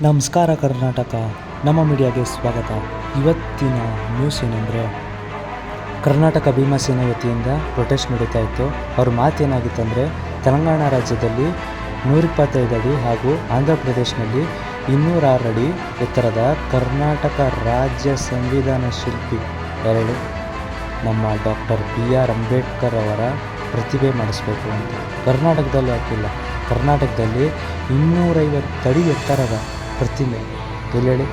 ನಮಸ್ಕಾರ ಕರ್ನಾಟಕ, ನಮ್ಮ ಮೀಡಿಯಾಗೆ ಸ್ವಾಗತ. ಇವತ್ತಿನ ನ್ಯೂಸ್ ಏನಂದರೆ, ಕರ್ನಾಟಕ ಭೀಮಸೇನೆ ವತಿಯಿಂದ ಪ್ರೊಟೆಸ್ಟ್ ನಡೀತಾ ಇತ್ತು. ಅವ್ರ ಮಾತೇನಾಗಿತ್ತಂದರೆ, ತೆಲಂಗಾಣ ರಾಜ್ಯದಲ್ಲಿ 125 ಅಡಿ ಹಾಗೂ ಆಂಧ್ರ ಪ್ರದೇಶನಲ್ಲಿ 206 ಅಡಿ ಎತ್ತರದ ಕರ್ನಾಟಕ ರಾಜ್ಯ ಸಂವಿಧಾನ ಶಿಲ್ಪಿ ನಮ್ಮ ಡಾಕ್ಟರ್ BR ಅಂಬೇಡ್ಕರ್ ಅವರ ಪ್ರತಿಭೆ ಮಾಡಿಸ್ಬೇಕು ಅಂತ. ಕರ್ನಾಟಕದಲ್ಲಿ ಹಾಕಿಲ್ಲ, ಕರ್ನಾಟಕದಲ್ಲಿ 250 ಅಡಿ ಎತ್ತರದ ಪ್ರತಿಮೆ ಎಲ್ಲೆಡೆ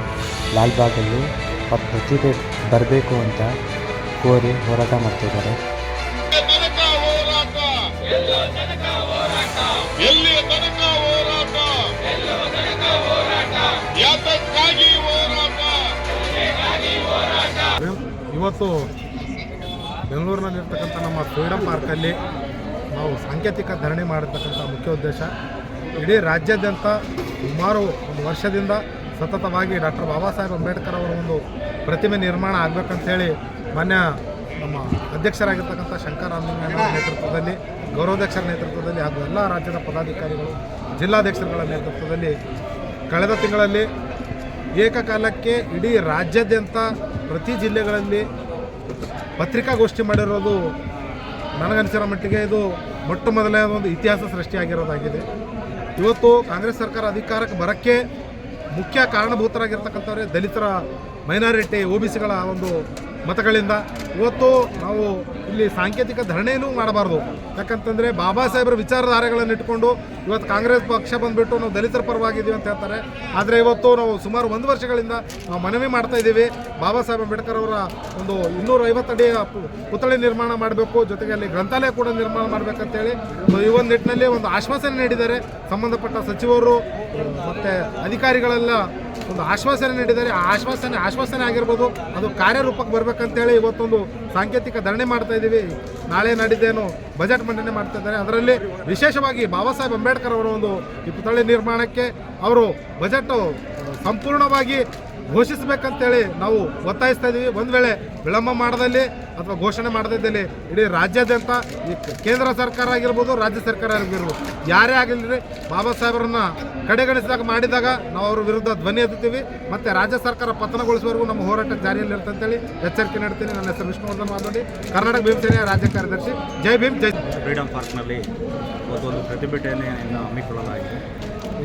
ಲಾಲ್ಬಾಗಲ್ಲಿ ಅವ್ರ ಪ್ರತಿಭೆ ಬರಬೇಕು ಅಂತ ಕೋರಿ ಹೋರಾಟ ಮಾಡ್ತಿದ್ದಾರೆ. ಇವತ್ತು ಬೆಂಗಳೂರಿನಲ್ಲಿರ್ತಕ್ಕಂಥ ನಮ್ಮ ಫ್ರೀಡಮ್ ಪಾರ್ಕಲ್ಲಿ ನಾವು ಸಾಂಕೇತಿಕ ಧರಣಿ ಮಾಡಿರ್ತಕ್ಕಂಥ ಮುಖ್ಯ ಉದ್ದೇಶ, ಇಡೀ ರಾಜ್ಯಾದ್ಯಂತ ಸುಮಾರು ಒಂದು ವರ್ಷದಿಂದ ಸತತವಾಗಿ ಡಾಕ್ಟರ್ ಬಾಬಾ ಸಾಹೇಬ್ ಅಂಬೇಡ್ಕರ್ ಅವರ ಒಂದು ಪ್ರತಿಮೆ ನಿರ್ಮಾಣ ಆಗಬೇಕಂತೇಳಿ ಮಾನ್ಯ ನಮ್ಮ ಅಧ್ಯಕ್ಷರಾಗಿರ್ತಕ್ಕಂಥ ಶಂಕರರಾಮಲಿಂಗಯ್ಯ ನೇತೃತ್ವದಲ್ಲಿ, ಗೌರವಾಧ್ಯಕ್ಷರ ನೇತೃತ್ವದಲ್ಲಿ ಹಾಗೂ ಎಲ್ಲ ರಾಜ್ಯದ ಪದಾಧಿಕಾರಿಗಳು, ಜಿಲ್ಲಾಧ್ಯಕ್ಷರುಗಳ ನೇತೃತ್ವದಲ್ಲಿ ಕಳೆದ ತಿಂಗಳಲ್ಲಿ ಏಕಕಾಲಕ್ಕೆ ಇಡೀ ರಾಜ್ಯಾದ್ಯಂತ ಪ್ರತಿ ಜಿಲ್ಲೆಗಳಲ್ಲಿ ಪತ್ರಿಕಾಗೋಷ್ಠಿ ಮಾಡಿರೋದು ನನಗನ್ಸಿರೋ ಮಟ್ಟಿಗೆ ಇದು ಮೊಟ್ಟ ಮೊದಲನೇ ಒಂದು ಇತಿಹಾಸ ಸೃಷ್ಟಿಯಾಗಿರೋದಾಗಿದೆ. ಇವತ್ತು ಕಾಂಗ್ರೆಸ್ ಸರ್ಕಾರ ಅಧಿಕಾರಕ್ಕೆ ಬರೋಕ್ಕೆ ಮುಖ್ಯ ಕಾರಣಭೂತರಾಗಿರ್ತಕ್ಕಂಥವ್ರೆ ದಲಿತರ, ಮೈನಾರಿಟಿ, OBCಗಳ ಒಂದು ಮತಗಳಿಂದ. ಇವತ್ತು ನಾವು ಇಲ್ಲಿ ಸಾಂಕೇತಿಕ ಧರಣಿಯೂ ಮಾಡಬಾರ್ದು. ಯಾಕಂತಂದರೆ ಬಾಬಾ ಸಾಹೇಬರ ವಿಚಾರಧಾರೆಗಳನ್ನು ಇಟ್ಕೊಂಡು ಇವತ್ತು ಕಾಂಗ್ರೆಸ್ ಪಕ್ಷ ಬಂದುಬಿಟ್ಟು ನಾವು ದಲಿತರ ಪರವಾಗಿದ್ದೀವಿ ಅಂತ ಹೇಳ್ತಾರೆ. ಆದರೆ ಇವತ್ತು ನಾವು ಸುಮಾರು 1 ವರ್ಷಗಳಿಂದ ನಾವು ಮನವಿ ಮಾಡ್ತಾ ಇದ್ದೀವಿ, ಬಾಬಾ ಸಾಹೇಬ್ ಅಂಬೇಡ್ಕರ್ ಅವರ ಒಂದು 250 ಅಡಿ ಪುತ್ಥಳಿ ನಿರ್ಮಾಣ ಮಾಡಬೇಕು, ಜೊತೆಗೆ ಅಲ್ಲಿ ಗ್ರಂಥಾಲಯ ಕೂಡ ನಿರ್ಮಾಣ ಮಾಡಬೇಕಂತೇಳಿ ಈ ಒಂದು ನಿಟ್ಟಿನಲ್ಲಿ ಒಂದು ಆಶ್ವಾಸನೆ ನೀಡಿದ್ದಾರೆ. ಸಂಬಂಧಪಟ್ಟ ಸಚಿವರು ಮತ್ತು ಅಧಿಕಾರಿಗಳೆಲ್ಲ ಒಂದು ಆಶ್ವಾಸನೆ ನೀಡಿದ್ದಾರೆ. ಆ ಆಶ್ವಾಸನೆ ಆಗಿರ್ಬೋದು, ಅದು ಕಾರ್ಯರೂಪಕ್ಕೆ ಬರಬೇಕಂತೇಳಿ ಇವತ್ತೊಂದು ಸಾಂಕೇತಿಕ ಧರಣಿ ಮಾಡ್ತಾ ಇದ್ದೀವಿ. ನಾಳೆ ನಾಡಿದ್ದೇನು ಬಜೆಟ್ ಮಂಡನೆ ಮಾಡ್ತಾ ಇದ್ದಾರೆ. ಅದರಲ್ಲಿ ವಿಶೇಷವಾಗಿ ಬಾಬಾ ಸಾಹೇಬ್ ಅಂಬೇಡ್ಕರ್ ಅವರ ಒಂದು ಈ ಪುತ್ಥಳಿ ನಿರ್ಮಾಣಕ್ಕೆ ಅವರು ಬಜೆಟ್ ಸಂಪೂರ್ಣವಾಗಿ ಘೋಷಿಸಬೇಕಂತೇಳಿ ನಾವು ಒತ್ತಾಯಿಸ್ತಾ ಇದ್ದೀವಿ. ಒಂದು ವೇಳೆ ವಿಳಂಬ ಮಾಡದಲ್ಲಿ ಅಥವಾ ಘೋಷಣೆ ಮಾಡದಿದ್ದಲ್ಲಿ ಇಡೀ ರಾಜ್ಯಾದ್ಯಂತ ಈ ಕೇಂದ್ರ ಸರ್ಕಾರ ಆಗಿರ್ಬೋದು, ರಾಜ್ಯ ಸರ್ಕಾರ ಆಗಿರ್ಬೋದು, ಯಾರೇ ಆಗಿರಲಿ ಬಾಬಾ ಸಾಹೇಬರನ್ನ ಕಡೆಗಣಿಸಿದಾಗ ಮಾಡಿದಾಗ ನಾವು ಅವ್ರ ವಿರುದ್ಧ ಧ್ವನಿ ಎತ್ತುತ್ತೀವಿ. ಮತ್ತು ರಾಜ್ಯ ಸರ್ಕಾರ ಪತನಗೊಳಿಸುವವರೆಗೂ ನಮ್ಮ ಹೋರಾಟ ಜಾರಿಯಲ್ಲಿರ್ತಂತೇಳಿ ಎಚ್ಚರಿಕೆ ನೀಡ್ತೀನಿ. ನನ್ನ ಹೆಸರು ವಿಷ್ಣುವರ್ಧನ್ ಮಾತಾಡಿ, ಕರ್ನಾಟಕ ಭೀಮಸೇನೆಯ ರಾಜ್ಯ ಕಾರ್ಯದರ್ಶಿ. ಜೈ ಭೀಮ್, ಜೈ. ಫ್ರೀಡಮ್ ಪಾರ್ಕ್ನಲ್ಲಿ ಒಂದು ಪ್ರತಿಭಟನೆಯನ್ನು ಹಮ್ಮಿಕೊಳ್ಳಲಾಗಿದೆ.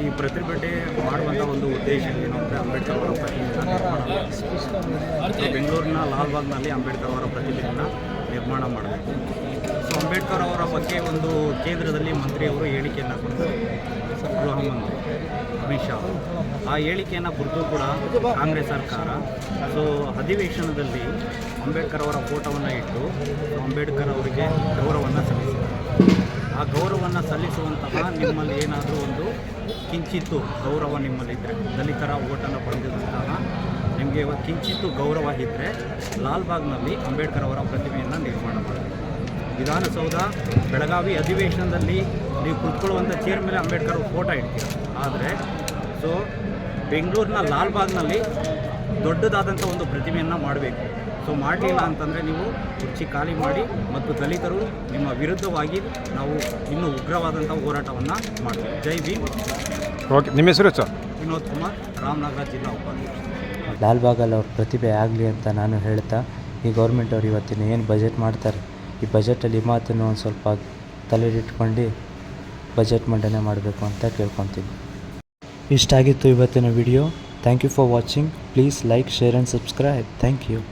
ಈ ಪ್ರತಿಭಟನೆ ಮಾಡುವಂಥ ಒಂದು ಉದ್ದೇಶ ಏನು ಅಂದರೆ, ಅಂಬೇಡ್ಕರ್ ಅವರ ಪ್ರತಿಮೆಯನ್ನು ನಿರ್ಮಾಣ ಮಾಡಬೇಕು. ಬೆಂಗಳೂರಿನ ಲಾಲ್ಬಾಗ್ನಲ್ಲಿ ಅಂಬೇಡ್ಕರ್ ಅವರ ಪ್ರತಿಮೆಯನ್ನು ನಿರ್ಮಾಣ ಮಾಡಬೇಕು. ಸೊ ಅಂಬೇಡ್ಕರ್ ಅವರ ಬಗ್ಗೆ ಒಂದು ಕೇಂದ್ರದಲ್ಲಿ ಮಂತ್ರಿಯವರು ಹೇಳಿಕೆಯನ್ನು ಕೊಡ್ತಾರೆ, ಗೃಹ ಮಂತ್ರಿ ಅಮಿತ್ ಶಾ. ಆ ಹೇಳಿಕೆಯನ್ನು ಕುರಿತು ಕೂಡ ಕಾಂಗ್ರೆಸ್ ಸರ್ಕಾರ ಅಧಿವೇಶನದಲ್ಲಿ ಅಂಬೇಡ್ಕರ್ ಅವರ ಫೋಟೋವನ್ನು ಇಟ್ಟು ಅಂಬೇಡ್ಕರ್ ಅವರಿಗೆ ಗೌರವವನ್ನು ಸಲ್ಲಿಸಿದೆ. ಆ ಗೌರವವನ್ನು ಸಲ್ಲಿಸುವಂತಹ ನಿಮ್ಮಲ್ಲಿ ಏನಾದರೂ ಒಂದು ಕಿಂಚಿತ್ತು ಗೌರವ ನಿಮ್ಮಲ್ಲಿದ್ದರೆ, ದಲಿತರ ಓಟನ್ನು ಪಡೆದಿರುವಂತಹ ನಿಮಗೆ ಕಿಂಚಿತ್ತು ಗೌರವ ಇದ್ದರೆ ಲಾಲ್ಬಾಗ್ನಲ್ಲಿ ಅಂಬೇಡ್ಕರ್ ಅವರ ಪ್ರತಿಮೆಯನ್ನು ನಿರ್ಮಾಣ ಮಾಡಬೇಕು. ವಿಧಾನಸೌಧ ಬೆಳಗಾವಿ ಅಧಿವೇಶನದಲ್ಲಿ ನೀವು ಕುತ್ಕೊಳ್ಳುವಂಥ ಚೇರ್ ಮೇಲೆ ಅಂಬೇಡ್ಕರ್ ಫೋಟೋ ಇಡ್ತೀರ. ಆದರೆ ಬೆಂಗಳೂರಿನ ಲಾಲ್ಬಾಗ್ನಲ್ಲಿ ದೊಡ್ಡದಾದಂಥ ಒಂದು ಪ್ರತಿಮೆಯನ್ನು ಮಾಡಬೇಕು. ಮಾಡಲಿಲ್ಲ ಅಂತಂದರೆ ನೀವು ಕುರ್ಚಿ ಖಾಲಿ ಮಾಡಿ ಮತ್ತು ದಲಿತರು ನಿಮ್ಮ ವಿರುದ್ಧವಾಗಿ ನಾವು ಇನ್ನೂ ಉಗ್ರವಾದಂಥ ಹೋರಾಟವನ್ನು ಮಾಡ್ತೀವಿ. ಜೈ ಭೀಮ್. ಓಕೆ, ನಿಮ್ಮ ಹೆಸರು ಸರ್? ವಿನೋದ್ ಕುಮಾರ್, ರಾಮನಗರ ಜಿಲ್ಲಾ ಉಪಾಧ್ಯಕ್ಷ. ಲಾಲ್ಬಾಗಲ್ಲಿ ಅವ್ರ ಪ್ರತಿಭೆ ಆಗಲಿ ಅಂತ ನಾನು ಹೇಳ್ತಾ, ಈ ಗೌರ್ಮೆಂಟ್ ಅವ್ರು ಇವತ್ತಿನ ಏನು ಬಜೆಟ್ ಮಾಡ್ತಾರೆ, ಈ ಬಜೆಟಲ್ಲಿ ಈ ಮಾತನ್ನು ಒಂದು ಸ್ವಲ್ಪ ತಲೆಯಿಟ್ಕೊಂಡು ಬಜೆಟ್ ಮಂಡನೆ ಮಾಡಬೇಕು ಅಂತ ಕೇಳ್ಕೊತೀನಿ. ಇಷ್ಟಾಗಿತ್ತು ಇವತ್ತಿನ video. Thank you for watching. Please like, share and subscribe. Thank you.